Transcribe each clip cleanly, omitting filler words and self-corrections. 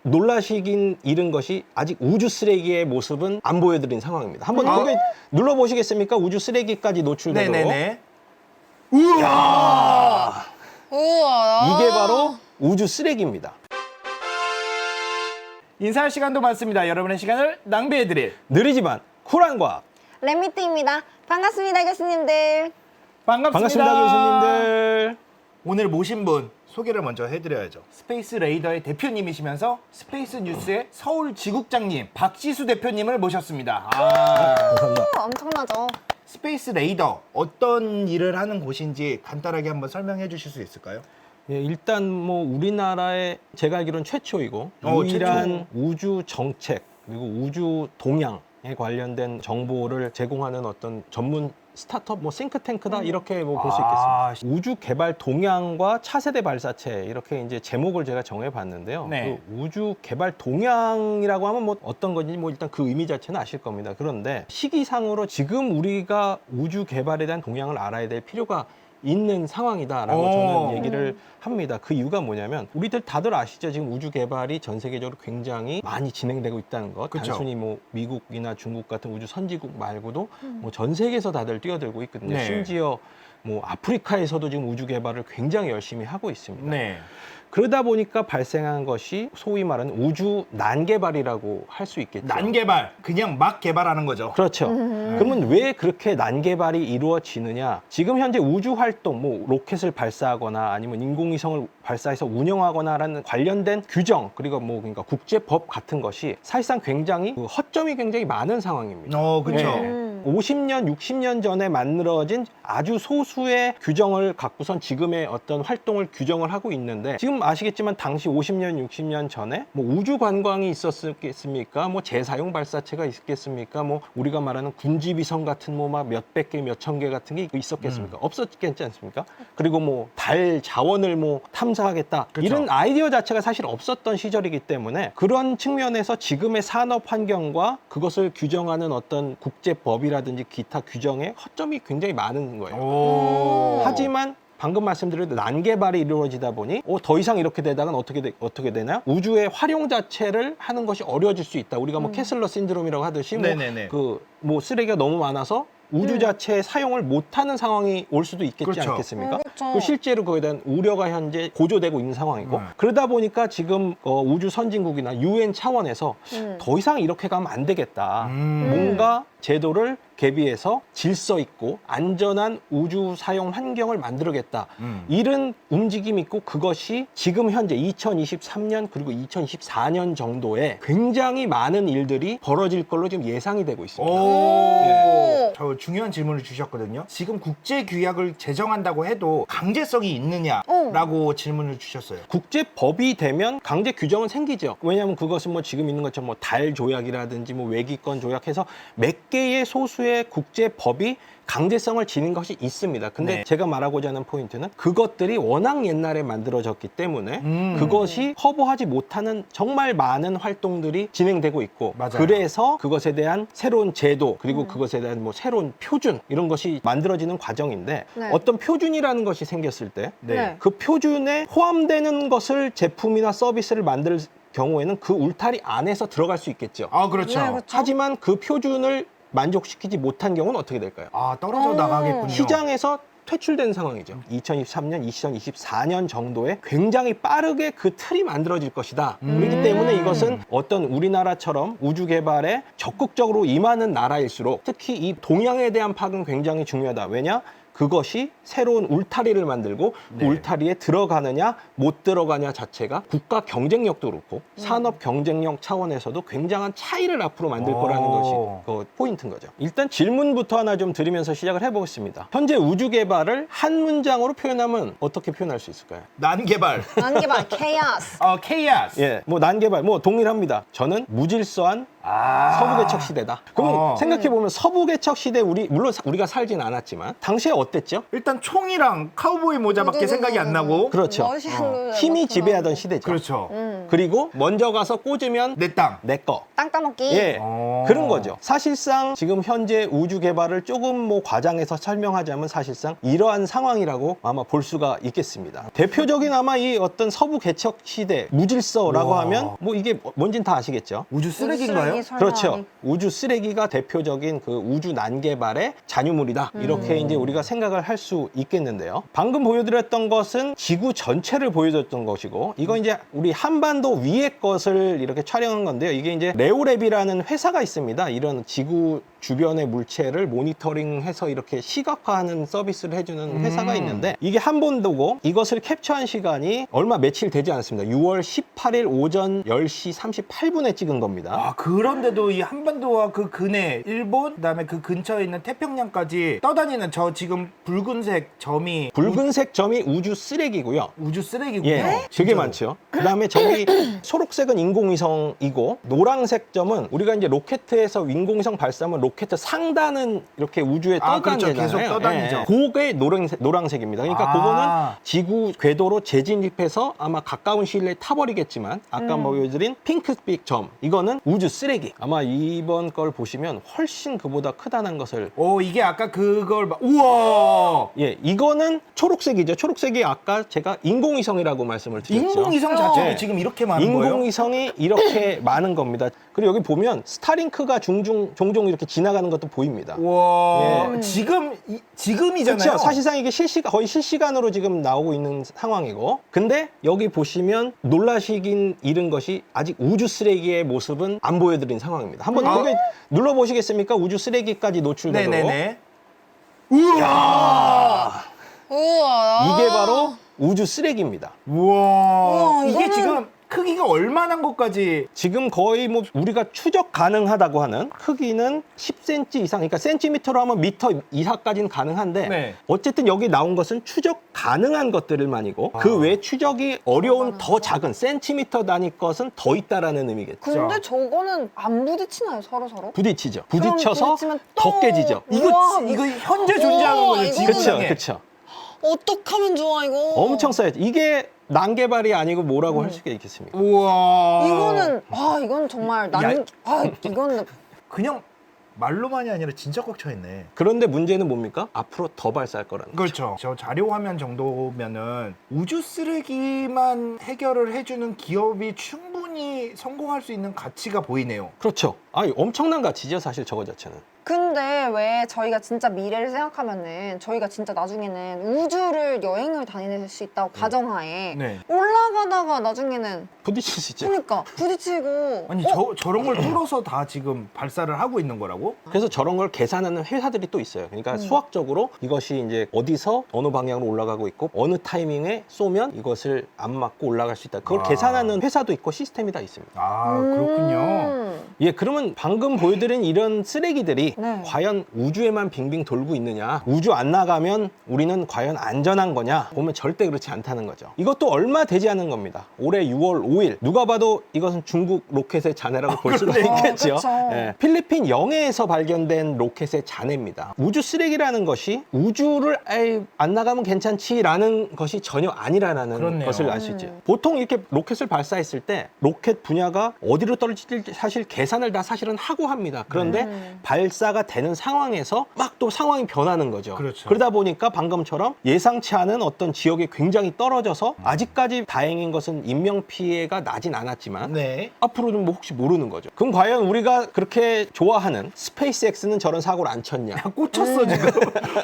놀라시긴 이른 것이 아직 우주 쓰레기의 모습은 안 보여드린 상황입니다. 한번 고개 눌러보시겠습니까? 우주 쓰레기까지 노출되도록. 네네네. 이야, 우와. 이게 바로 우주 쓰레기입니다. 인사할 시간도 많습니다. 여러분의 시간을 낭비해드릴 느리지만 쿨한 과학. 랩미트입니다. 반갑습니다, 교수님들. 반갑습니다, 교수님들. 오늘 모신 분 소개를 먼저 해드려야죠. 스페이스 레이더의 대표님이시면서 스페이스 뉴스의 서울 지국장님 박지수 대표님을 모셨습니다. 감사합니다. 엄청나죠? 스페이스 레이더 어떤 일을 하는 곳인지 간단하게 한번 설명해 주실 수 있을까요? 예, 일단 뭐 우리나라의 제가 알기로는 최초이고 유일한 우주 정책 그리고 우주 동향에 관련된 정보를 제공하는 어떤 전문 스타트업, 뭐 싱크탱크다 이렇게 뭐 볼 수 있겠습니다. 우주 개발 동향과 차세대 발사체 이렇게 이제 제목을 제가 정해봤는데요. 네. 그 우주 개발 동향이라고 하면 뭐 어떤 건지 뭐 일단 그 의미 자체는 아실 겁니다. 그런데 시기상으로 지금 우리가 우주 개발에 대한 동향을 알아야 될 필요가 있는 상황이다라고 저는 얘기를 합니다. 그 이유가 뭐냐면 우리들 다들 아시죠? 지금 우주 개발이 전 세계적으로 굉장히 많이 진행되고 있다는 것. 그쵸. 단순히 뭐 미국이나 중국 같은 우주 선진국 말고도 뭐 전 세계에서 다들 뛰어들고 있거든요. 네. 심지어 뭐 아프리카에서도 지금 우주 개발을 굉장히 열심히 하고 있습니다. 네. 그러다 보니까 발생한 것이 소위 말하는 우주 난개발이라고 할 수 있겠죠. 난개발, 그냥 막 개발하는 거죠. 그렇죠. 그러면 왜 그렇게 난개발이 이루어지느냐? 지금 현재 우주 활동, 뭐 로켓을 발사하거나 아니면 인공위성을 발사해서 운영하거나라는 관련된 규정 그리고 뭐 그러니까 국제법 같은 것이 사실상 굉장히 그 허점이 굉장히 많은 상황입니다. 그렇죠. 네. 50년, 60년 전에 만들어진 아주 소수의 규정을 갖고선 지금의 어떤 활동을 규정을 하고 있는데 지금 아시겠지만 당시 50년, 60년 전에 뭐 우주 관광이 있었겠습니까? 뭐 재사용 발사체가 있겠습니까? 뭐 우리가 말하는 군지위성 같은 뭐 막 몇백 개, 몇천 개 같은 게 있었겠습니까? 없었겠지 않습니까? 그리고 뭐 달 자원을 뭐 탐사하겠다. 그렇죠. 이런 아이디어 자체가 사실 없었던 시절이기 때문에 그런 측면에서 지금의 산업 환경과 그것을 규정하는 어떤 국제법이라든지 기타 규정에 허점이 굉장히 많은 거예요. 하지만 방금 말씀드린 난개발이 이루어지다 보니 더 이상 이렇게 되다간 어떻게 되나요? 우주의 활용 자체를 하는 것이 어려워질 수 있다. 우리가 뭐 캐슬러 신드롬이라고 하듯이 네네네. 뭐 쓰레기가 너무 많아서 우주 자체의 사용을 못하는 상황이 올 수도 있겠지 그렇죠. 않겠습니까? 그렇죠. 그 실제로 그에 대한 우려가 현재 고조되고 있는 상황이고 그러다 보니까 지금 우주 선진국이나 UN 차원에서 더 이상 이렇게 가면 안 되겠다. 뭔가 제도를 개비해서 질서 있고 안전한 우주 사용 환경을 만들어야겠다. 이런 움직임이 있고 그것이 지금 현재 2023년 그리고 2024년 정도에 굉장히 많은 일들이 벌어질 걸로 지금 예상이 되고 있습니다. 저 중요한 질문을 주셨거든요. 지금 국제 규약을 제정한다고 해도 강제성이 있느냐라고 질문을 주셨어요. 국제법이 되면 강제 규정은 생기죠. 왜냐하면 그것은 뭐 지금 있는 것처럼 뭐 달 조약이라든지 뭐 외기권 조약해서 몇 개의 소수의 국제법이 강제성을 지닌 것이 있습니다. 근데 네. 제가 말하고자 하는 포인트는 그것들이 워낙 옛날에 만들어졌기 때문에 그것이 커버하지 못하는 정말 많은 활동들이 진행되고 있고 맞아요. 그래서 그것에 대한 새로운 제도 그리고 그것에 대한 뭐 새로운 표준 이런 것이 만들어지는 과정인데 네. 어떤 표준이라는 것이 생겼을 때 네. 그 표준에 포함되는 것을 제품이나 서비스를 만들 경우에는 그 울타리 안에서 들어갈 수 있겠죠. 그렇죠. 네, 그렇죠. 하지만 그 표준을 만족시키지 못한 경우는 어떻게 될까요? 떨어져 나가겠군요. 시장에서 퇴출된 상황이죠. 2023년, 2024년 정도에 굉장히 빠르게 그 틀이 만들어질 것이다. 그렇기 때문에 이것은 어떤 우리나라처럼 우주 개발에 적극적으로 임하는 나라일수록 특히 이 동향에 대한 파악은 굉장히 중요하다. 왜냐? 그것이 새로운 울타리를 만들고 그 울타리에 들어가느냐 못 들어가냐 자체가 국가 경쟁력도 그렇고 산업 경쟁력 차원에서도 굉장한 차이를 앞으로 만들 거라는 것이 그 포인트인 거죠. 일단 질문부터 하나 좀 드리면서 시작을 해보겠습니다. 현재 우주 개발을 한 문장으로 표현하면 어떻게 표현할 수 있을까요? 난개발. 난개발, 케이아스. 케이아스. 예, 뭐 난개발, 뭐 동일합니다. 저는 무질서한 서부개척 시대다. 그러면 생각해보면 서부개척 시대 물론 우리가 살진 않았지만 당시에 어땠죠? 일단 총이랑 카우보이 모자밖에 생각이 안 나고. 그렇죠. 머신으로 힘이 지배하던 시대죠. 그렇죠. 그리고 먼저 가서 꽂으면 내 땅. 내 거. 땅 따먹기. 예. 어. 그런 거죠. 사실상 지금 현재 우주 개발을 조금 뭐 과장해서 설명하자면 사실상 이러한 상황이라고 아마 볼 수가 있겠습니다. 대표적인 아마 이 어떤 서부 개척 시대 무질서라고 우와. 하면 뭐 이게 뭔진 다 아시겠죠? 우주 쓰레기인가요? 쓰레기 설마 그렇죠. 아니- 우주 쓰레기가 대표적인 그 우주 난개발의 잔유물이다. 이렇게 이제 우리가 생각을 할 수 있겠는데요. 방금 보여드렸던 것은 지구 전체를 보여줬던 것이고, 이거 이제 우리 한반도 위의 것을 이렇게 촬영한 건데요. 이게 이제 레오랩이라는 회사가 있습니다. 이런 지구 주변의 물체를 모니터링해서 이렇게 시각화하는 서비스를 해주는 회사가 있는데, 이게 한반도고 이것을 캡처한 시간이 얼마 며칠 되지 않습니다. 6월 18일 오전 10시 38분에 찍은 겁니다. 아, 그런데도 이 한반도와 그 근해, 일본, 그다음에 그 근처에 있는 태평양까지 떠다니는 저 지금 붉은색 점이 붉은색 점이 우주 쓰레기고요. 우주 쓰레기군요. 예, 되게 진짜로. 많죠. 그 다음에 저기 초록색은 인공위성이고, 노란색 점은 우리가 이제 로켓에서 인공위성 발사하면 로켓 상단은 이렇게 우주에 아, 그렇죠. 떠다니잖아요. 계속 떠다니죠. 그게 노란색입니다. 그러니까 아. 그거는 지구 궤도로 재진입해서 아마 가까운 시일 내에 타버리겠지만, 아까 보여드린 핑크빛 점, 이거는 우주 쓰레기. 아마 이번 걸 보시면 훨씬 그보다 크다는 것을. 오, 이게 아까 그걸 우와! 예, 이거는 초록색이죠. 초록색이 아까 제가 인공위성이라고 말씀을 드렸죠. 인공위성 자체도 네. 지금 이렇게 많은 거예요? 인공위성이 이렇게 많은 겁니다. 그리고 여기 보면 스타링크가 종종 이렇게 지나가는 것도 보입니다. 와, 예. 지금이잖아요. 그렇죠. 사실상 이게 거의 실시간으로 지금 나오고 있는 상황이고, 근데 여기 보시면 놀라시긴 이른 것이 아직 우주 쓰레기의 모습은 안 보여드린 상황입니다. 한번 아. 거기 눌러보시겠습니까? 우주 쓰레기까지 노출되도록. 네네네. 이야, 우와. 이게 바로 우주 쓰레기입니다. 우와, 우와, 이게 이거는- 지금 크기가 얼마나 것까지. 지금 거의 뭐 우리가 추적 가능하다고 하는 크기는 10cm 이상, 그러니까 센티미터로 하면 미터 이하까지는 가능한데, 네. 어쨌든 여기 나온 것은 추적 가능한 것들만이고, 그 외 추적이 어려운 더 작은 센티미터 단위 것은 더 있다라는 의미겠죠. 근데 저거는 안 부딪히나요, 서로? 부딪히죠. 그럼 부딪혀서 부딪히면 더 또- 깨지죠. 이거 현재 존재하는 우와, 거죠, 지금. 그렇죠, 세상에. 그렇죠. 어떡하면 좋아, 이거? 엄청 쌓여죠. 이게 난개발이 아니고 뭐라고 할 수가 있겠습니까? 우와. 이건 정말 이건 그냥 말로만이 아니라 진짜 꽉 차 있네. 그런데 문제는 뭡니까? 앞으로 더 발사할 거라는 거죠. 그렇죠. 저 자료 화면 정도면은 우주 쓰레기만 해결을 해주는 기업이 충분히 성공할 수 있는 가치가 보이네요. 그렇죠. 엄청난 가치죠, 사실 저거 자체는. 근데 왜 저희가 진짜 미래를 생각하면은 저희가 진짜 나중에는 우주를 여행을 다닐 수 있다고 가정하에 네. 올라가다가 나중에는 부딪힐 수 있죠. 그러니까 부딪히고 아니 저런 걸 뚫어서 다 지금 발사를 하고 있는 거라고? 그래서 저런 걸 계산하는 회사들이 또 있어요. 그러니까 수학적으로 이것이 이제 어디서 어느 방향으로 올라가고 있고 어느 타이밍에 쏘면 이것을 안 맞고 올라갈 수 있다. 그걸 아. 계산하는 회사도 있고 시스템이 다 있습니다. 아, 그렇군요. 예, 그러면 방금 보여드린 이런 쓰레기들이 네. 과연 우주에만 빙빙 돌고 있느냐, 우주 안 나가면 우리는 과연 안전한 거냐 보면 절대 그렇지 않다는 거죠. 이것도 얼마 되지 않은 겁니다. 올해 6월 5일 누가 봐도 이것은 중국 로켓의 잔해라고 볼 수가 그러네요. 있겠죠. 그쵸. 예, 필리핀 영해에서 발견된 로켓의 잔해입니다. 우주 쓰레기라는 것이 우주를 안 나가면 괜찮지라는 것이 전혀 아니라는 그렇네요. 것을 알 수 있죠. 보통 이렇게 로켓을 발사했을 때 로켓 분야가 어디로 떨어질지 사실 계산을 다 사실은 하고 합니다. 그런데 발사가 되는 상황에서 막 또 상황이 변하는 거죠. 그렇죠. 그러다 보니까 방금처럼 예상치 않은 어떤 지역이 굉장히 떨어져서 아직까지 다행인 것은 인명 피해가 나진 않았지만 네. 앞으로는 뭐 혹시 모르는 거죠. 그럼 과연 우리가 그렇게 좋아하는 스페이스X는 저런 사고를 안 쳤냐? 꽂혔어 지금.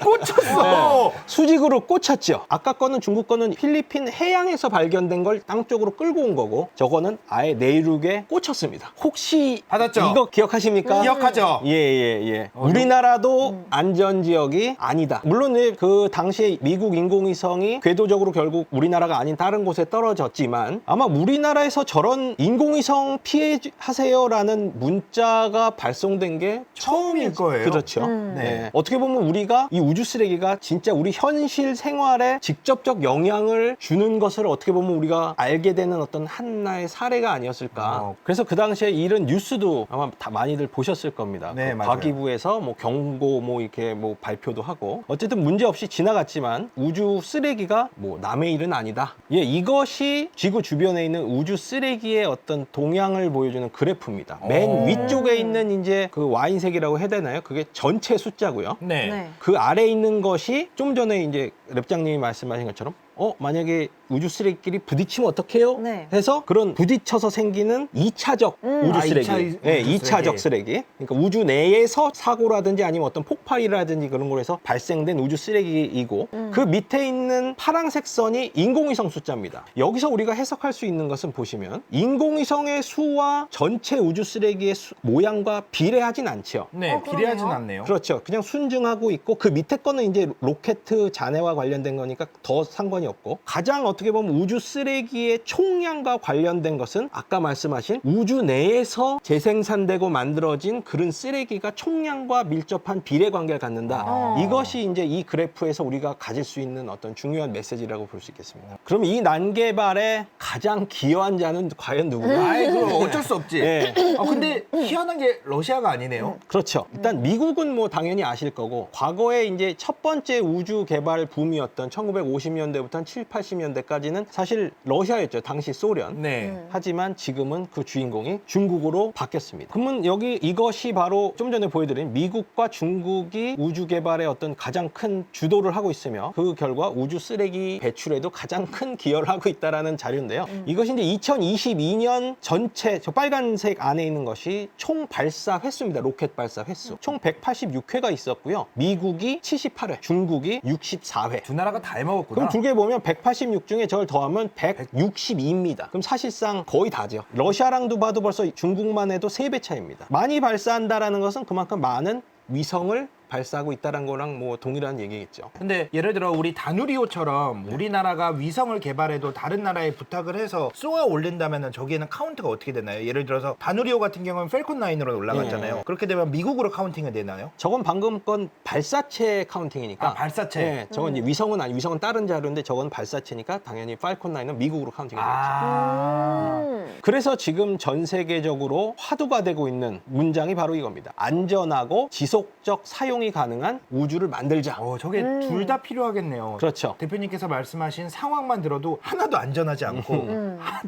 꽂혔어. 수직으로 꽂혔죠. 아까 거는 중국 거는 필리핀 해양에서 발견된 걸 땅 쪽으로 끌고 온 거고, 저거는 아예 내륙에 꽂혔습니다. 혹시 받았죠? 이거 기억하십니까? 기억하죠? 예. 우리나라도 안전지역이 아니다. 물론 그 당시에 미국 인공위성이 궤도적으로 결국 우리나라가 아닌 다른 곳에 떨어졌지만, 아마 우리나라에서 저런 인공위성 피해하세요라는 문자가 발송된 게 처음일 거예요. 그렇죠. 네. 네. 어떻게 보면 우리가 이 우주 쓰레기가 진짜 우리 현실 생활에 직접적 영향을 주는 것을 어떻게 보면 우리가 알게 되는 어떤 하나의 사례가 아니었을까. 그래서 그 당시에 이런 뉴스도 아마 다 많이들 보셨을 겁니다. 네, 그 맞아요. 과기부 국제기구에서 뭐 경고 뭐 이렇게 뭐 발표도 하고 어쨌든 문제 없이 지나갔지만 우주 쓰레기가 뭐 남의 일은 아니다. 예, 이것이 지구 주변에 있는 우주 쓰레기의 어떤 동향을 보여주는 그래프입니다. 맨 위쪽에 있는 이제 그 와인색이라고 해야 되나요? 그게 전체 숫자고요. 네. 네. 그 아래에 있는 것이 좀 전에 이제 랩장님이 말씀하신 것처럼 만약에 우주 쓰레기끼리 부딪히면 어떡해요? 네. 해서 그런 부딪혀서 생기는 2차적 우주 아, 쓰레기. 이차 네, 우주 2차적 쓰레기. 그러니까 우주 내에서 사고라든지 아니면 어떤 폭발이라든지 그런 걸로 해서 발생된 우주 쓰레기이고 그 밑에 있는 파란색 선이 인공위성 숫자입니다. 여기서 우리가 해석할 수 있는 것은 보시면 인공위성의 수와 전체 우주 쓰레기의 모양과 비례하진 않죠. 네, 그러네요. 비례하진 않네요. 그렇죠. 그냥 순증하고 있고 그 밑에 거는 이제 로켓 잔해와 관련된 거니까 더 상관이 없고 가장 어떻게 보면 우주 쓰레기의 총량과 관련된 것은 아까 말씀하신 우주 내에서 재생산되고 만들어진 그런 쓰레기가 총량과 밀접한 비례 관계를 갖는다. 이것이 이제 이 그래프에서 우리가 가질 수 있는 어떤 중요한 메시지라고 볼 수 있겠습니다. 그럼 이 난개발에 가장 기여한 자는 과연 누구냐? 아이, 그럼 어쩔 수 없지. 네. 근데 희한한 게 러시아가 아니네요. 그렇죠. 일단 미국은 뭐 당연히 아실 거고 과거에 이제 첫 번째 우주 개발 붐이었던 1950년대부터 한 7, 80년대까지는 사실 러시아였죠. 당시 소련. 네. 하지만 지금은 그 주인공이 중국으로 바뀌었습니다. 그러면 여기 이것이 바로 좀 전에 보여드린 미국과 중국이 우주 개발에 어떤 가장 큰 주도를 하고 있으며 그 결과 우주 쓰레기 배출에도 가장 큰 기여를 하고 있다는 자료인데요. 이것이 이제 2022년 전체 저 빨간색 안에 있는 것이 총 발사 횟수입니다. 로켓 발사 횟수. 총 186회가 있었고요. 미국이 78회, 중국이 64회. 두 나라가 다 해먹었구나. 그럼 두 개 보면 186 중에 저걸 더하면 162입니다. 그럼 사실상 거의 다죠. 러시아랑도 봐도 벌써 중국만 해도 3배 차이입니다. 많이 발사한다라는 것은 그만큼 많은 위성을 발사하고 있다는 거랑 뭐 동일한 얘기겠죠. 근데 예를 들어 우리 다누리호처럼 우리나라가 위성을 개발해도 다른 나라에 부탁을 해서 쏘아 올린다면 저기에는 카운트가 어떻게 되나요? 예를 들어서 다누리호 같은 경우는 펠콘 9으로 올라갔잖아요. 예. 그렇게 되면 미국으로 카운팅이 되나요? 저건 방금 건 발사체 카운팅이니까. 아, 발사체. 네, 저건 이제 위성은 아니 위성은 다른 자료인데 저건 발사체니까 당연히 팔콘 9은 미국으로 카운팅이 되겠죠. 아. 그래서 지금 전 세계적으로 화두가 되고 있는 문장이 바로 이겁니다. 안전하고 지속적 사용이 가능한 우주를 만들자. 저게 둘 다 필요하겠네요. 그렇죠. 대표님께서 말씀하신 상황만 들어도 하나도 안전하지 않고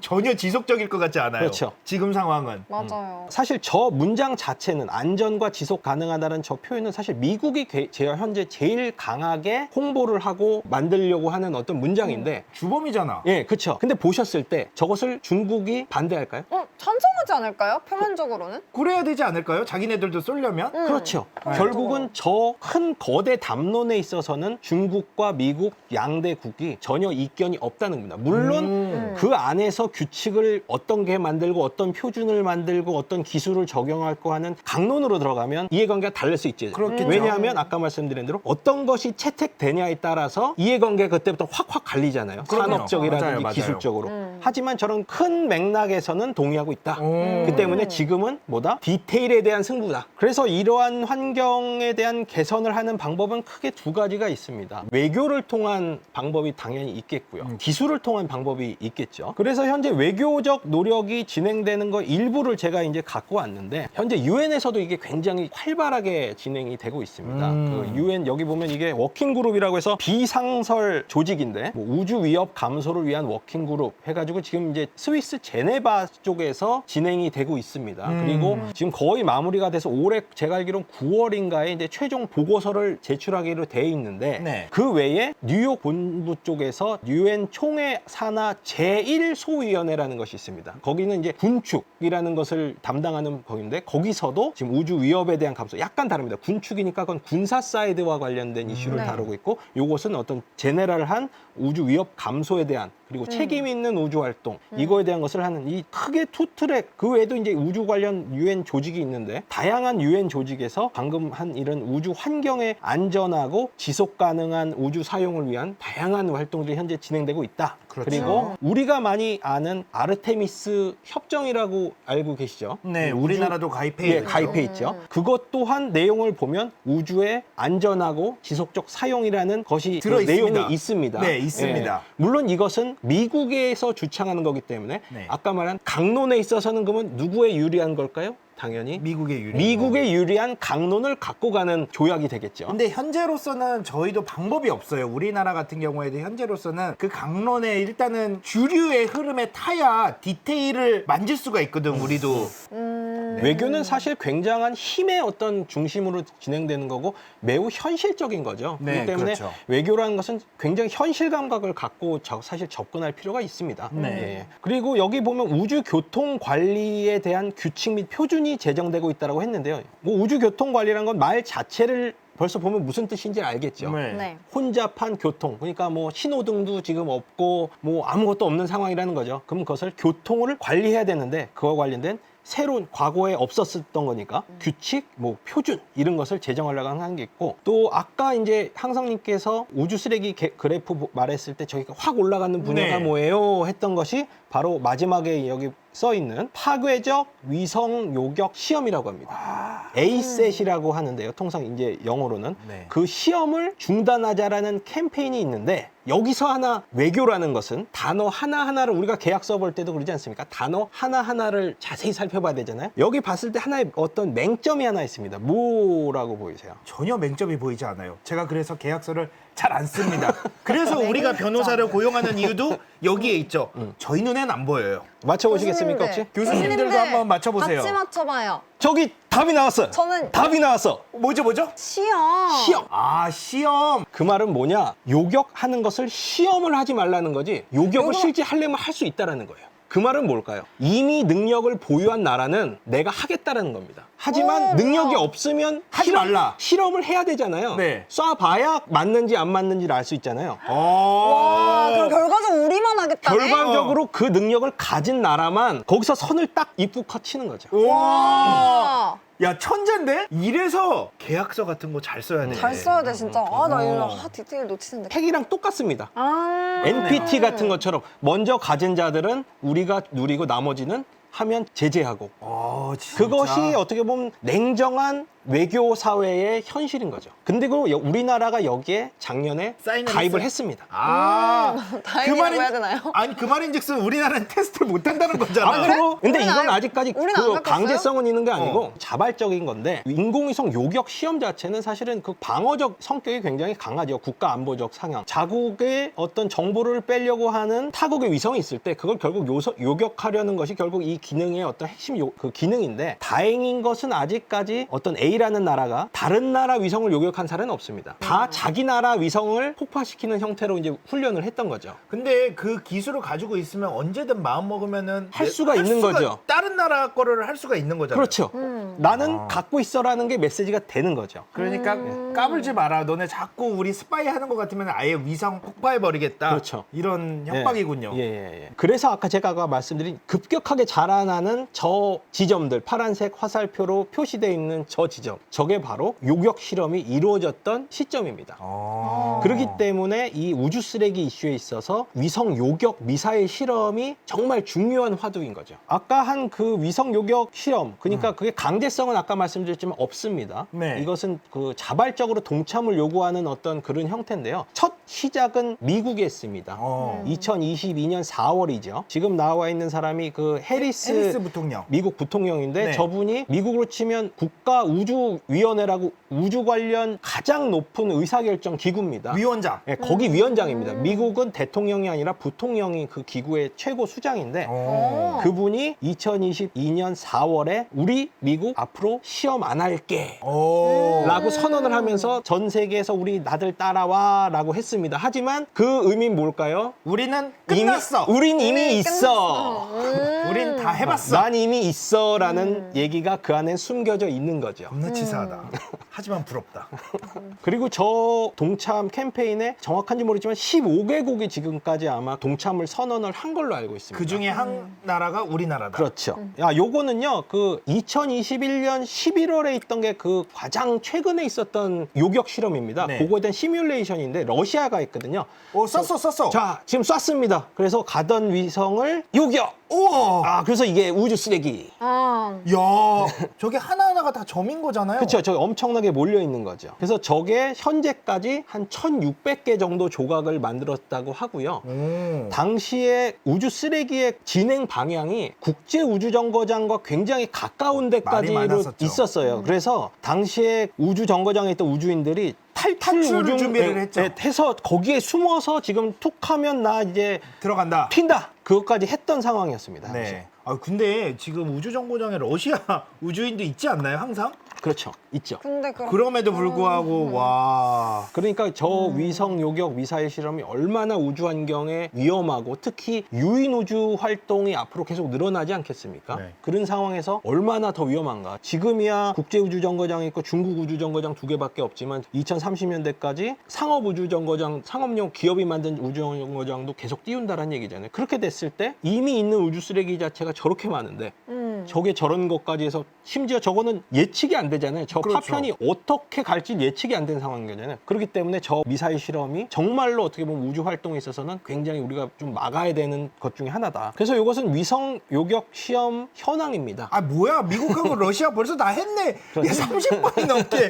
전혀 지속적일 것 같지 않아요. 그렇죠. 지금 상황은. 맞아요. 사실 저 문장 자체는 안전과 지속 가능하다는 저 표현은 사실 미국이 현재 제일 강하게 홍보를 하고 만들려고 하는 어떤 문장인데 주범이잖아. 예, 그렇죠. 근데 보셨을 때 저것을 중국이 반대할까요? 찬성하지 않을까요? 표면적으로는? 그래야 되지 않을까요? 자기네들도 쏠려면? 그렇죠. 네. 결국은 저 큰 거대 담론에 있어서는 중국과 미국 양대국이 전혀 이견이 없다는 겁니다. 물론 그 안에서 규칙을 어떤 게 만들고 어떤 표준을 만들고 어떤 기술을 적용하고 하는 강론으로 들어가면 이해관계가 다를 수 있지. 그렇겠죠. 왜냐하면 아까 말씀드린 대로 어떤 것이 채택되냐에 따라서 이해관계가 그때부터 확확 갈리잖아요. 그럼요. 산업적이라든지 맞아요, 맞아요. 기술적으로. 하지만 저런 큰 맥락에서는 동의하고 있다. 그 때문에 지금은 뭐다? 디테일에 대한 승부다. 그래서 이러한 환경에 대한 개선을 하는 방법은 크게 두 가지가 있습니다. 외교를 통한 방법이 당연히 있겠고요. 기술을 통한 방법이 있겠죠. 그래서 현재 외교적 노력이 진행되는 거 일부를 제가 이제 갖고 왔는데 현재 유엔에서도 이게 굉장히 활발하게 진행이 되고 있습니다. 그 유엔 여기 보면 이게 워킹 그룹이라고 해서 비상설 조직인데 뭐 우주 위협 감소를 위한 워킹 그룹 해가지고 지금 이제 스위스 제네바 쪽에서 진행이 되고 있습니다. 그리고 지금 거의 마무리가 돼서 올해 제가 알기로는 9월인가에 이제 최종 보고서를 제출하기로 돼 있는데 네. 그 외에 뉴욕 본부 쪽에서 유엔 총회 산하 제1소위원회라는 것이 있습니다. 거기는 이제 군축이라는 것을 담당하는 거인데 거기서도 지금 우주 위협에 대한 감소 약간 다릅니다. 군축이니까 그건 군사 사이드와 관련된 이슈를 네. 다루고 있고 요것은 어떤 제네럴한 우주 위협 감소에 대한 그리고 책임 있는 우주 활동 이거에 대한 것을 하는 이 크게 투 트랙 그 외에도 이제 우주 관련 유엔 조직이 있는데 다양한 유엔 조직에서 방금 한 이런 우주 환경의 안전하고 지속 가능한 우주 사용을 위한 다양한 활동들이 현재 진행되고 있다. 그렇죠. 그리고 우리가 많이 아는 아르테미스 협정이라고 알고 계시죠? 네, 우주- 우리나라도 가입해 예, 있죠. 가입해 있죠. 그것 또한 내용을 보면 우주의 안전하고 지속적 사용이라는 것이 들어 그 있습니다. 내용이 있습니다. 네, 있습니다. 예. 물론 이것은 미국에서 주창하는 거기 때문에 네. 아까 말한 강론에 있어서는 그러면 누구에 유리한 걸까요? 당연히 미국의 미국에 유리한 강론을 갖고 가는 조약이 되겠죠. 근데 현재로서는 저희도 방법이 없어요. 우리나라 같은 경우에도 현재로서는 그 강론에 일단은 주류의 흐름에 타야 디테일을 만질 수가 있거든, 우리도. 외교는 사실 굉장한 힘의 어떤 중심으로 진행되는 거고 매우 현실적인 거죠. 네, 그렇기 때문에 그렇죠. 외교라는 것은 굉장히 현실 감각을 갖고 사실 접근할 필요가 있습니다. 네. 예. 그리고 여기 보면 우주 교통 관리에 대한 규칙 및 표준이 제정되고 있다고 했는데요. 뭐 우주 교통 관리라는 건 말 자체를 벌써 보면 무슨 뜻인지 알겠죠. 네. 혼잡한 교통, 그러니까 뭐 신호등도 지금 없고 뭐 아무것도 없는 상황이라는 거죠. 그럼 그것을 교통을 관리해야 되는데 그와 관련된 새로운 과거에 없었던 거니까 규칙, 뭐 표준 이런 것을 제정하려고 하는 게 있고 또 아까 이제 항성님께서 우주 쓰레기 그래프 말했을 때 저희가 확 올라가는 분야가 네. 뭐예요 했던 것이 바로 마지막에 여기 써 있는 파괴적 위성 요격 시험이라고 합니다. ASAT이라고 하는데요. 통상 이제 영어로는 네. 그 시험을 중단하자라는 캠페인이 있는데 여기서 하나 외교라는 것은 단어 하나하나를 우리가 계약서 볼 때도 그러지 않습니까? 단어 하나하나를 자세히 살펴봐야 되잖아요. 여기 봤을 때 하나의 어떤 맹점이 하나 있습니다. 뭐라고 보이세요? 전혀 맹점이 보이지 않아요. 제가 그래서 계약서를 잘 안 씁니다. 그래서 우리가 변호사를 고용하는 이유도 여기에 있죠. 저희 눈엔 안 보여요. 맞춰보시겠습니까 혹시? 교수님들도 한번 맞춰보세요. 같이 맞춰봐요. 저기 답이 나왔어요. 저는 답이 나왔어. 뭐죠? 시험. 시험. 아, 시험. 그 말은 뭐냐? 요격하는 것을 시험을 하지 말라는 거지. 요격을 실제 하려면 할 수 있다라는 거예요. 그 말은 뭘까요? 이미 능력을 보유한 나라는 내가 하겠다라는 겁니다. 하지만 오, 능력이 뭐야. 없으면 하지 말라. 실험을 해야 되잖아요. 네. 쏴봐야 맞는지 안 맞는지를 알 수 있잖아요. 와, 그럼 결과적으로 우리만 하겠다네? 결과적으로 그 능력을 가진 나라만 거기서 선을 딱 입구 컷 치는 거죠. 와. 와. 야, 천재인데? 이래서 계약서 같은 거 잘 써야 돼. 잘 써야 돼, 진짜. 아, 나 이거 디테일 놓치는데. 핵이랑 똑같습니다. 아. NPT 같은 것처럼 먼저 가진 자들은 우리가 누리고 나머지는 하면 제재하고 진짜. 그것이 어떻게 보면 냉정한 외교 사회의 현실인 거죠. 근데 그 우리나라가 여기에 작년에 사인을 가입을 했어요? 했습니다. 다행이라고 해야 되나요? 아니, 그 말인즉슨 우리나라는 테스트를 못 한다는 거잖아. 근데 우리는 이건 안- 아직까지 우리는 안 그 바꿨어요? 강제성은 있는 게 아니고 자발적인 건데 인공위성 요격 시험 자체는 사실은 그 방어적 성격이 굉장히 강하죠. 국가 안보적 상향. 자국의 어떤 정보를 빼려고 하는 타국의 위성이 있을 때 그걸 결국 요격하려는 것이 결국 이 기능의 어떤 핵심 그 기능인데 다행인 것은 아직까지 어떤 A라는 나라가 다른 나라 위성을 요격한 사례는 없습니다. 다 자기 나라 위성을 폭파시키는 형태로 이제 훈련을 했던 거죠. 근데 그 기술을 가지고 있으면 언제든 마음 먹으면은 할 수가 있는 거죠. 다른 나라 거를 할 수가 있는 거잖아. 그렇죠. 나는 갖고 있어라는 게 메시지가 되는 거죠. 그러니까 까불지 마라. 너네 자꾸 우리 스파이 하는 것 같으면 아예 위성 폭파해 버리겠다. 그렇죠. 이런 협박이군요. 예. 그래서 아까 제가 말씀드린 급격하게 자라나는 저 지점들, 파란색 화살표로 표시되어 있는 저 지점, 저게 바로 요격 실험이 이루어졌던 시점입니다. 그렇기 때문에 이 우주 쓰레기 이슈에 있어서 위성 요격 미사일 실험이 정말 중요한 화두인 거죠. 아까 한 그 위성 요격 실험, 그러니까 그게 강제성은 아까 말씀드렸지만 없습니다. 네. 이것은 그 자발적으로 동참을 요구하는 어떤 그런 형태인데요. 첫 시작은 미국에 했습니다. 2022년 4월이죠. 지금 나와 있는 사람이 그 해리스 부통령. 미국 부통령인데 네. 저분이 미국으로 치면 국가우주위원회라고 우주 관련 가장 높은 의사결정 기구입니다. 위원장. 예, 거기 위원장입니다. 미국은 대통령이 아니라 부통령이 그 기구의 최고 수장인데 그분이 2022년 4월에 우리 미국 앞으로 시험 안 할게 라고 선언을 하면서 전 세계에서 우리 다들 따라와 라고 했습니다. 하지만 그 의미는 뭘까요? 우린 끝났어. 우린 이미 있어. 우린 다 해봤어. 난 이미 있어 라는 얘기가 그 안에 숨겨져 있는 거죠. 겁나 치사하다. 하지만 부럽다. 그리고 저 동참 캠페인에 정확한지 모르지만 15개국이 지금까지 아마 동참을 선언을 한 걸로 알고 있습니다. 그 중에 한 나라가 우리나라다. 그렇죠. 요거는요, 그 2021년 11월에 있던 게 그 가장 최근에 있었던 요격 실험입니다. 네. 그거에 대한 시뮬레이션인데 러시아 시야가 있거든요. 썼어. 자, 지금 쐈습니다. 그래서 가던 위성을 요격! 우와. 아, 그래서 이게 우주 쓰레기. 아, 야, 저게 하나하나가 다 점인 거잖아요. 그렇죠. 저기 엄청나게 몰려 있는 거죠. 그래서 저게 현재까지 한 1,600개 정도 조각을 만들었다고 하고요. 당시에 우주 쓰레기의 진행 방향이 국제 우주 정거장과 굉장히 가까운 말이 데까지로 많았었죠. 있었어요. 그래서 당시에 우주 정거장에 있던 우주인들이 탈출을 준비를 했죠. 해서 거기에 숨어서 지금 툭 하면 나 이제 들어간다. 튄다. 그것까지 했던 상황이었습니다. 당시에. 네. 아 근데 지금 우주 정거장에 러시아 우주인도 있지 않나요? 항상? 그렇죠. 있죠. 근데 그럼에도 불구하고 와. 그러니까 저 위성 요격 미사일 실험이 얼마나 우주 환경에 위험하고 특히 유인 우주 활동이 앞으로 계속 늘어나지 않겠습니까? 네. 그런 상황에서 얼마나 더 위험한가? 지금이야 국제 우주 정거장이 있고 중국 우주 정거장 2개밖에 없지만 2030년대까지 상업 우주 정거장, 상업용 기업이 만든 우주 정거장도 계속 띄운다라는 얘기잖아요. 그렇게 됐을 때 이미 있는 우주 쓰레기 자체가 저렇게 많은데 저게 저런 것까지 해서 심지어 저거는 예측이 안 되잖아요. 저 그렇죠. 파편이 어떻게 갈지 예측이 안 된 상황인 거잖아요. 그렇기 때문에 저 미사일 실험이 정말로 어떻게 보면 우주 활동에 있어서는 굉장히 우리가 좀 막아야 되는 것 중에 하나다. 그래서 이것은 위성 요격 시험 현황입니다. 아 뭐야 미국하고 러시아 벌써 다 했네. 야, 그렇죠. 30번이 넘게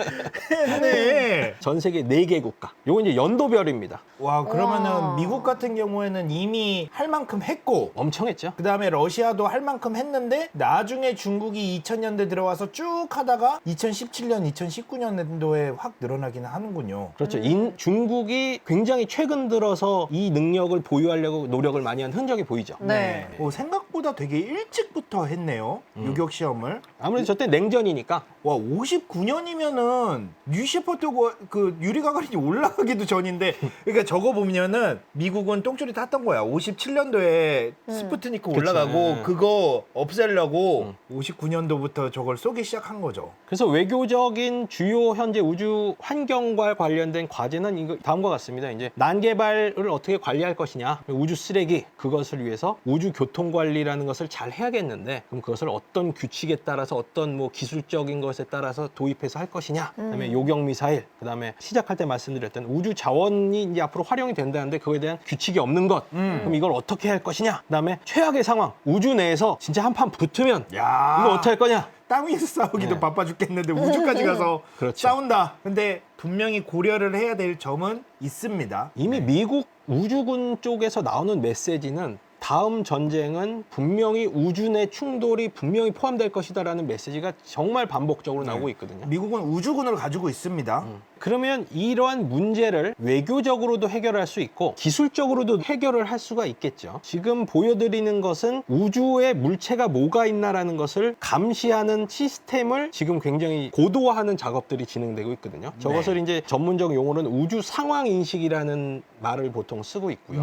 했네. 전 세계 4개 국가. 요거 이제 연도별입니다. 와 그러면은 우와. 미국 같은 경우에는 이미 할 만큼 했고 엄청 했죠. 그 다음에 러시아도 할 만큼 했는데 나중에 중국이 2000년대 들어와서 쭉 하다가 2017년, 2019년도에 확 늘어나기는 하는군요. 그렇죠. 중국이 굉장히 최근 들어서 이 능력을 보유하려고 노력을 많이 한 흔적이 보이죠. 네. 생각보다 되게 일찍부터 했네요. 요격 시험을. 아무래도 저때 냉전이니까 와 59년이면은 뉴시퍼트 그 유리 가가린이 올라가기도 전인데 그러니까 저거 보면은 미국은 똥줄이 탔던 거야. 57년도에 스푸트니크 올라가고 그쵸. 그거 없애려고 59년도부터 저걸 쏘기 시작한 거죠. 그래서 외교적인 주요 현재 우주 환경과 관련된 과제는 이거 다음과 같습니다. 이제 난개발을 어떻게 관리할 것이냐, 우주 쓰레기 그것을 위해서 우주 교통 관리라는 것을 잘 해야겠는데 그럼 그것을 어떤 규칙에 따라서 어떤 뭐 기술적인 것에 따라서 도입해서 할 것이냐, 그다음에 요격 미사일, 그다음에 시작할 때 말씀드렸던 우주 자원이 이제 앞으로 활용이 된다는데 그거에 대한 규칙이 없는 것, 그럼 이걸 어떻게 할 것이냐, 그다음에 최악의 상황 우주 내에서 진짜 한판 붙으면 야 이거 어떻게 할 거냐. 땅 위에서 싸우기도 네. 바빠 죽겠는데 우주까지 가서 그렇죠. 싸운다. 근데 분명히 고려를 해야 될 점은 있습니다. 이미 미국 우주군 쪽에서 나오는 메시지는 다음 전쟁은 분명히 우주 내 충돌이 분명히 포함될 것이다라는 메시지가 정말 반복적으로 나오고 있거든요. 미국은 우주군을 가지고 있습니다. 그러면 이러한 문제를 외교적으로도 해결할 수 있고 기술적으로도 해결을 할 수가 있겠죠. 지금 보여드리는 것은 우주에 물체가 뭐가 있나라는 것을 감시하는 시스템을 지금 굉장히 고도화하는 작업들이 진행되고 있거든요. 저것을 이제 전문적 용어로는 우주 상황 인식이라는 말을 보통 쓰고 있고요.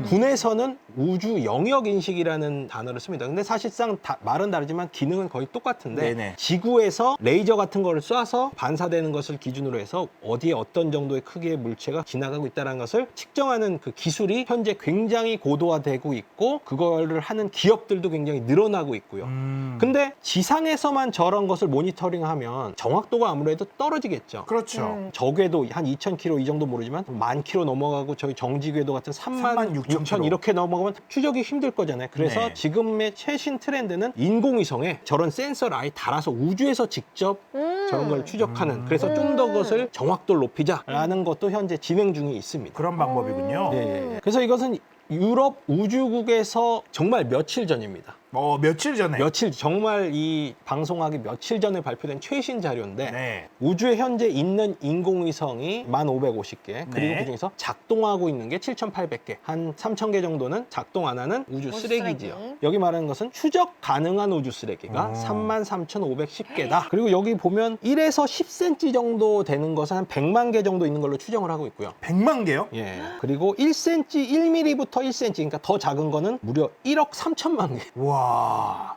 군에서는 우주 영역 인식이라는 단어를 씁니다. 근데 사실상 말은 다르지만 기능은 거의 똑같은데 네네. 지구에서 레이저 같은 거를 쏴서 반사되는 것을 기준으로 해서 어디에 어떤 정도의 크기의 물체가 지나가고 있다는 것을 측정하는 그 기술이 현재 굉장히 고도화되고 있고 그거를 하는 기업들도 굉장히 늘어나고 있고요. 근데 지상에서만 저런 것을 모니터링하면 정확도가 아무래도 떨어지겠죠. 그렇죠. 적외도 한 2,000km 이 정도 모르지만 10,000km 넘어가고 저희 정지궤도 같은 36,000 이렇게 넘어가면 추적이 힘들 거잖아요. 그래서 네. 지금의 최신 트렌드는 인공위성에 저런 센서를 아예 달아서 우주에서 직접 저런 걸 추적하는 그래서 좀 더 그것을 정확도를 높이자라는 것도 현재 진행 중에 있습니다. 그런 방법이군요. 예. 그래서 이것은 유럽 우주국에서 정말 며칠 전입니다. 며칠 전에. 며칠 정말 이 방송하기 며칠 전에 발표된 최신 자료인데 네. 우주에 현재 있는 인공위성이 1,550개 그리고 네. 그중에서 작동하고 있는 게 7,800개 한 3,000개 정도는 작동 안 하는 우주 우주 쓰레기지요. 쓰레기. 여기 말하는 것은 추적 가능한 우주 쓰레기가 33,510개다. 그리고 여기 보면 1에서 10cm 정도 되는 것은 한 100만 개 정도 있는 걸로 추정을 하고 있고요. 100만 개요? 예. 그리고 1cm, 1mm부터 1cm, 그러니까 더 작은 거는 무려 1억 3천만 개. 와.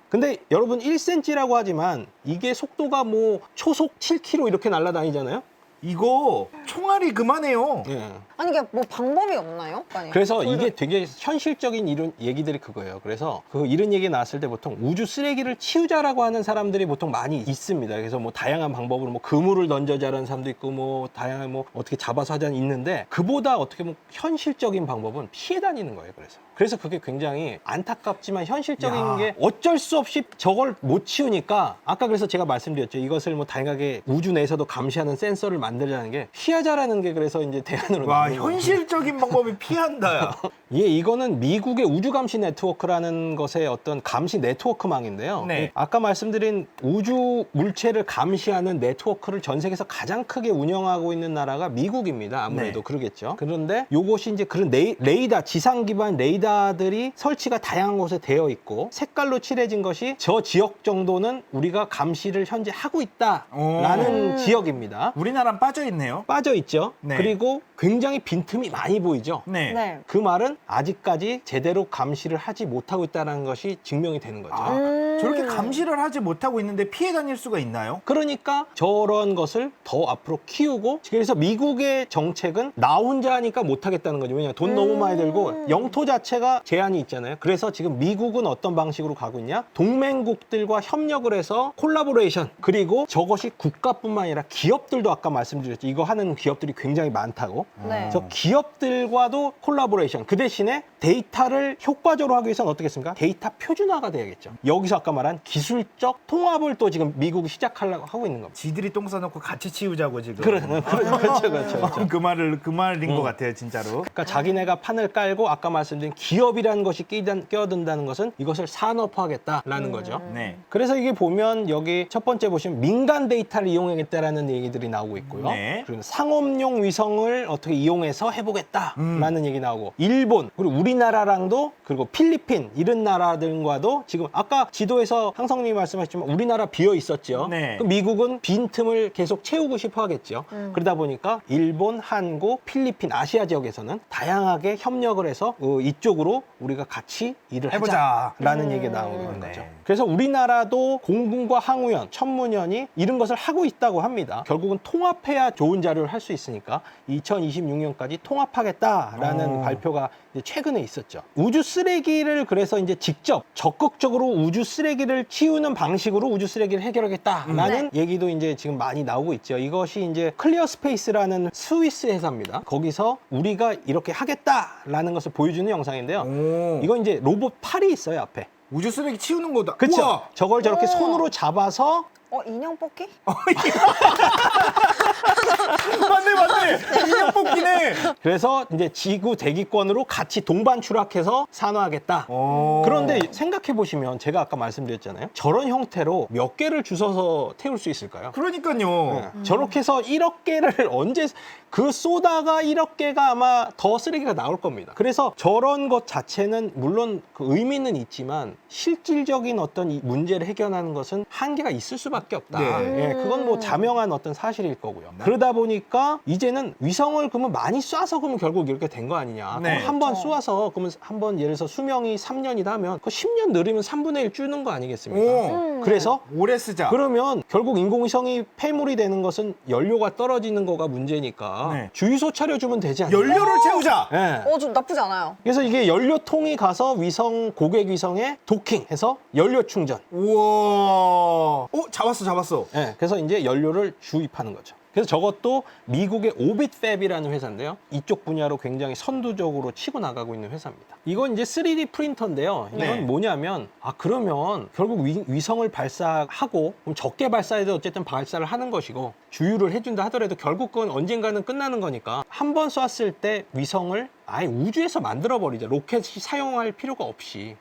근데 여러분 1cm라고 하지만 이게 속도가 뭐 초속 7km 이렇게 날아다니잖아요. 이거 총알이 그만해요. 예. 아니 이게 뭐 방법이 없나요? 아니, 그래서 이게 되게 현실적인 이런 얘기들이 그거예요. 그래서 그 이런 얘기 나왔을 때 보통 우주 쓰레기를 치우자라고 하는 사람들이 보통 많이 있습니다. 그래서 뭐 다양한 방법으로 뭐 그물을 던져자라는 사람도 있고 뭐 다양한 뭐 어떻게 잡아서 하자는 있는데 그보다 어떻게 보면 현실적인 방법은 피해 다니는 거예요. 그래서 그게 굉장히 안타깝지만 현실적인 야. 게 어쩔 수 없이 저걸 못 치우니까 아까 그래서 제가 말씀드렸죠. 이것을 뭐 다양하게 우주 내에서도 감시하는 센서를 만들자는 게 피하자라는 게 그래서 이제 대안으로 와, 나오는 거예요. 현실적인 방법이 피한다야. 예, 이거는 미국의 우주감시 네트워크라는 것의 어떤 감시 네트워크망인데요. 네. 아까 말씀드린 우주 물체를 감시하는 네트워크를 전 세계에서 가장 크게 운영하고 있는 나라가 미국입니다. 아무래도 네. 그러겠죠. 그런데 요것이 이제 그런 레이더, 지상 기반 레이더들이 설치가 다양한 곳에 되어 있고 색깔로 칠해진 것이 저 지역 정도는 우리가 감시를 현재 하고 있다라는 지역입니다. 우리나라는 빠져있네요. 빠져 있죠. 네. 그리고 굉장히 빈틈이 많이 보이죠. 네. 네. 그 말은 아직까지 제대로 감시를 하지 못하고 있다는 것이 증명이 되는 거죠. 아, 저렇게 감시를 하지 못하고 있는데 피해 다닐 수가 있나요? 그러니까 저런 것을 더 앞으로 키우고 그래서 미국의 정책은 나 혼자 하니까 못하겠다는 거죠. 왜냐하면 돈 너무 많이 들고 영토 자체가 제한이 있잖아요. 그래서 지금 미국은 어떤 방식으로 가고 있냐? 동맹국들과 협력을 해서 콜라보레이션 그리고 저것이 국가뿐만 아니라 기업들도 아까 말씀드렸죠. 이거 하는 기업들이 굉장히 많다고. 네. 그래서 기업들과도 콜라보레이션 그 대신에 데이터를 효과적으로 하기 위해서는 어떻게 했습니까? 데이터 표준화가 돼야겠죠. 여기서 아까 말한 기술적 통합을 또 지금 미국이 시작하려고 하고 있는 겁니다. 지들이 똥 싸놓고 같이 치우자고 지금. 그렇죠. 그 말인 것 같아요, 진짜로. 그러니까 자기네가 판을 깔고 아까 말씀드린 기업이라는 것이 끼어든다는 것은 이것을 산업화하겠다라는 거죠. 네. 그래서 이게 보면 여기 첫 번째 보시면 민간 데이터를 이용하겠다라는 얘기들이 나오고 있고요. 네. 그리고 상업용 위성을 어떻게 이용해서 해보겠다라는 얘기 나오고 일본 그리고 우리나라랑도 그리고 필리핀 이런 나라들과도 지금 아까 지도에서 항성님이 말씀하셨지만 우리나라 비어 있었죠. 네. 그럼 미국은 빈틈을 계속 채우고 싶어 하겠죠. 그러다 보니까 일본, 한국, 필리핀, 아시아 지역에서는 다양하게 협력을 해서 이쪽으로 우리가 같이 일을 해보자. 하자라는 얘기가 나오고 있는 네. 거죠. 그래서 우리나라도 공군과 항우연, 천문연이 이런 것을 하고 있다고 합니다. 결국은 통합해야 좋은 자료를 할 수 있으니까 2026년까지 통합하겠다라는 발표가 이제 최근에 있었죠. 우주 쓰레기를 그래서 이제 직접 적극적으로 우주 쓰레기를 치우는 방식으로 우주 쓰레기를 해결하겠다라는 얘기도 이제 지금 많이 나오고 있죠. 이것이 이제 클리어 스페이스라는 스위스 회사입니다. 거기서 우리가 이렇게 하겠다라는 것을 보여주는 영상인데요. 오. 이건 이제 로봇 팔이 있어요, 앞에. 우주 쓰레기 치우는 거다. 그쵸? 우와! 저걸 저렇게 오. 손으로 잡아서 인형 뽑기? 맞네. 인형 뽑기네. 그래서 이제 지구 대기권으로 같이 동반 추락해서 산화하겠다. 오. 그런데 생각해 보시면 제가 아까 말씀드렸잖아요. 저런 형태로 몇 개를 주워서 태울 수 있을까요? 그러니까요. 네. 저렇게 해서 1억 개를 언제 그 쏘다가 1억 개가 아마 더 쓰레기가 나올 겁니다. 그래서 저런 것 자체는 물론 그 의미는 있지만 실질적인 어떤 이 문제를 해결하는 것은 한계가 있을 수밖에 없다. 네. 예, 그건 뭐 자명한 어떤 사실일 거고요. 그러다 보니까 이제는 위성을 그러면 많이 쏴서 그러면 결국 이렇게 된 거 아니냐. 네. 한 번 그렇죠. 쏘아서 그러면 한 번 예를 들어서 수명이 3년이다 하면 그 10년 늘으면 3분의 1 줄는 거 아니겠습니까? 오. 그래서 오래 쓰자. 그러면 결국 인공위성이 폐물이 되는 것은 연료가 떨어지는 거가 문제니까 네. 주유소 차려주면 되지 않나요? 연료를 채우자. 예. 좀 나쁘지 않아요. 그래서 이게 연료통이 가서 위성 고객 위성에 도킹해서 연료 충전. 우와. 잡았어. 예. 그래서 이제 연료를 주입하는 거죠. 그래서 저것도 미국의 오빗팹이라는 회사인데요. 이쪽 분야로 굉장히 선두적으로 치고 나가고 있는 회사입니다. 이건 이제 3D 프린터인데요. 이건 네. 뭐냐면 그러면 결국 위성을 발사하고 그럼 적게 발사해도 어쨌든 발사를 하는 것이고 주유를 해준다 하더라도 결국 그건 언젠가는 끝나는 거니까 한 번 쐈을 때 위성을 아예 우주에서 만들어버리자. 로켓이 사용할 필요가 없이.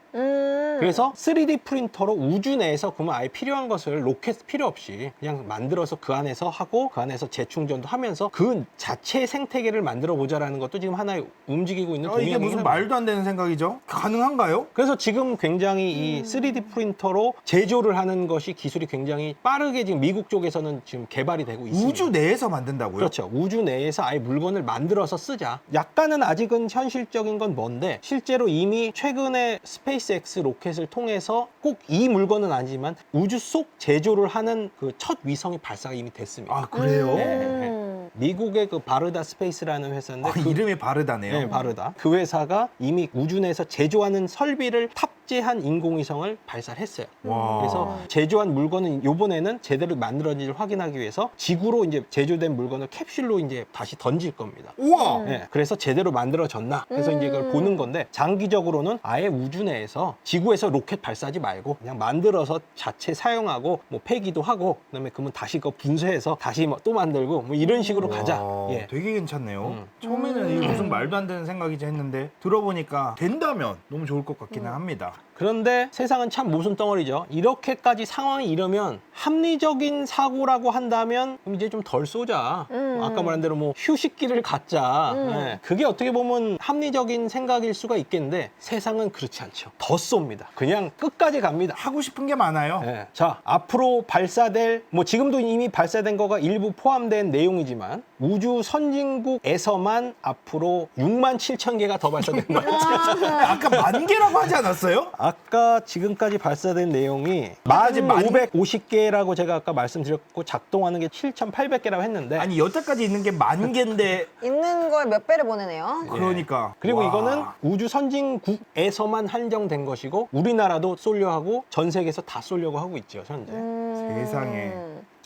그래서 3D 프린터로 우주 내에서 그러면 아예 필요한 것을 로켓 필요 없이 그냥 만들어서 그 안에서 하고 그 안에서 재충전도 하면서 그 자체 생태계를 만들어 보자라는 것도 지금 하나의 움직이고 있는 이게 무슨 말도 안 되는 생각이죠? 가능한가요? 그래서 지금 굉장히 이 3D 프린터로 제조를 하는 것이 기술이 굉장히 빠르게 지금 미국 쪽에서는 지금 개발이 되고 있습니다. 우주 내에서 만든다고요? 그렇죠. 우주 내에서 아예 물건을 만들어서 쓰자. 약간은 아직은 현실적인 건 뭔데 실제로 이미 최근에 스페이스X 로켓을 통해서 꼭 이 물건은 아니지만 우주 속 제조를 하는 그 첫 위성의 발사가 이미 됐습니다. 아, 그래요? 네. 미국의 그 바르다 스페이스라는 회사인데 그 이름이 바르다네요. 네, 바르다. 그 회사가 이미 우주 내에서 제조하는 설비를 탑재한 인공위성을 발사를 했어요. 와. 그래서 제조한 물건은 이번에는 제대로 만들어진지를 확인하기 위해서 지구로 이제 제조된 물건을 캡슐로 이제 다시 던질 겁니다. 우와. 네, 그래서 제대로 만들어졌나 해서 이제 그걸 보는 건데 장기적으로는 아예 우주 내에서 지구에서 로켓 발사하지 말고 그냥 만들어서 자체 사용하고 뭐 폐기도 하고 그다음에 그러면 다시 그거 분쇄해서 다시 뭐 또 만들고 뭐 이런 식으로 가자. 와, 예. 되게 괜찮네요. 음. 처음에는 이게 무슨 말도 안 되는 생각이지 했는데 들어보니까 된다면 너무 좋을 것 같기는 합니다. 그런데 세상은 참 모순 덩어리죠. 이렇게까지 상황이 이러면 합리적인 사고라고 한다면 그럼 이제 좀 덜 쏘자. 아까 말한 대로 뭐 휴식기를 갖자. 네. 그게 어떻게 보면 합리적인 생각일 수가 있겠는데 세상은 그렇지 않죠. 더 쏩니다. 그냥 끝까지 갑니다. 하고 싶은 게 많아요. 네. 자, 앞으로 발사될 뭐 지금도 이미 발사된 거가 일부 포함된 내용이지만 우주 선진국에서만 앞으로 6만 7천 개가 더 발사된다. 아까 10,000개라고 하지 않았어요? 아까 지금까지 발사된 내용이 아까지 1,550개라고 제가 아까 말씀드렸고 작동하는 게 7,800개라고 했는데 아니 여태까지 있는 게 10,000개인데 있는 거에 몇 배를 보내네요. 그러니까 그리고 와. 이거는 우주 선진국에서만 한정된 것이고 우리나라도 쏠려 하고 전 세계에서 다 쏘려고 하고 있죠 현재. 세상에.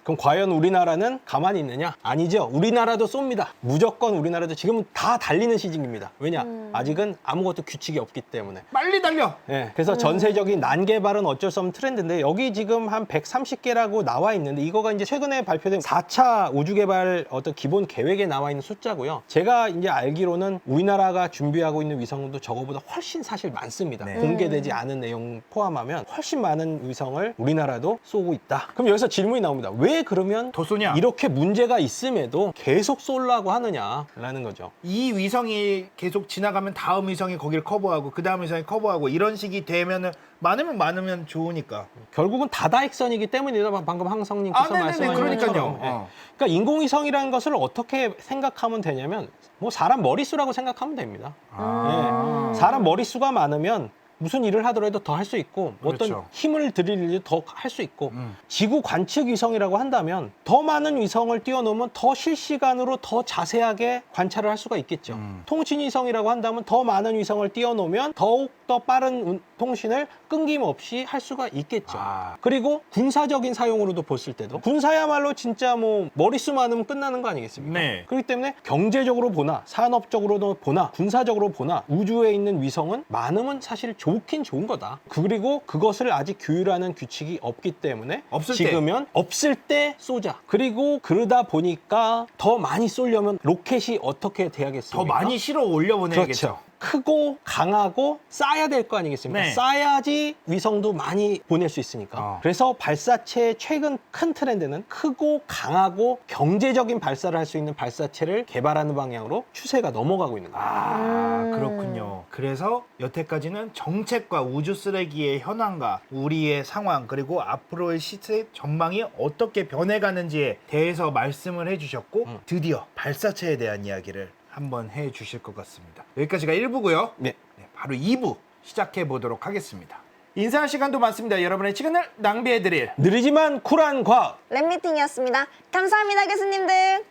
그럼 과연 우리나라는 가만히 있느냐? 아니죠. 우리나라도 쏩니다. 무조건 우리나라도 지금은 다 달리는 시즌입니다. 왜냐? 아직은 아무것도 규칙이 없기 때문에. 빨리 달려. 네, 그래서 전세적인 난개발은 어쩔 수 없는 트렌드인데 여기 지금 한 130개라고 나와 있는데 이거가 이제 최근에 발표된 4차 우주개발 어떤 기본 계획에 나와 있는 숫자고요. 제가 이제 알기로는 우리나라가 준비하고 있는 위성도 저거보다 훨씬 사실 많습니다. 네. 공개되지 않은 내용 포함하면 훨씬 많은 위성을 우리나라도 쏘고 있다. 그럼 여기서 질문이 나옵니다. 왜 그러면 더 쏘냐? 이렇게 문제가 있음에도 계속 쏘려고 하느냐라는 거죠. 이 위성이 계속 지나가면 다음 위성이 거기를 커버하고 그 다음 위성이 커버하고 이런 식이 되면은 많으면 좋으니까. 결국은 다다익선이기 때문이다. 방금 항성님께서 네네네. 말씀하신 그러니까요. 것처럼. 예. 그러니까 인공위성이라는 것을 어떻게 생각하면 되냐면 뭐 사람 머릿수라고 생각하면 됩니다. 예. 사람 머릿수가 많으면 무슨 일을 하더라도 더 할 수 있고 그렇죠. 어떤 힘을 들일 일도 더 할 수 있고 지구 관측 위성이라고 한다면 더 많은 위성을 띄워놓으면 더 실시간으로 더 자세하게 관찰을 할 수가 있겠죠. 통신 위성이라고 한다면 더 많은 위성을 띄워놓으면 더욱 더 빠른 통신을 끊김없이 할 수가 있겠죠. 그리고 군사적인 사용으로도 봤을 때도 군사야말로 진짜 뭐 머릿수 많으면 끝나는 거 아니겠습니까? 네. 그렇기 때문에 경제적으로 보나 산업적으로도 보나 군사적으로 보나 우주에 있는 위성은 많으면 사실 좋긴 좋은 거다. 그리고 그것을 아직 규율하는 규칙이 없기 때문에 없을 지금은 없을 때 쏘자. 그리고 그러다 보니까 더 많이 쏘려면 로켓이 어떻게 돼야겠습니까? 더 많이 실어 올려보내야겠죠. 그렇죠. 크고 강하고 싸야 될 거 아니겠습니까? 네. 싸야지 위성도 많이 보낼 수 있으니까. 그래서 발사체의 최근 큰 트렌드는 크고 강하고 경제적인 발사를 할 수 있는 발사체를 개발하는 방향으로 추세가 넘어가고 있는 거예요. 그렇군요. 그래서 여태까지는 정책과 우주 쓰레기의 현황과 우리의 상황 그리고 앞으로의 시세 전망이 어떻게 변해가는지에 대해서 말씀을 해주셨고 드디어 발사체에 대한 이야기를 한번 해주실 것 같습니다. 여기까지가 1부고요. 네. 바로 2부 시작해 보도록 하겠습니다. 인사할 시간도 많습니다. 여러분의 시간을 낭비해드릴 느리지만 쿨한 과학. 랩미팅이었습니다. 감사합니다, 교수님들.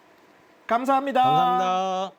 감사합니다. 감사합니다.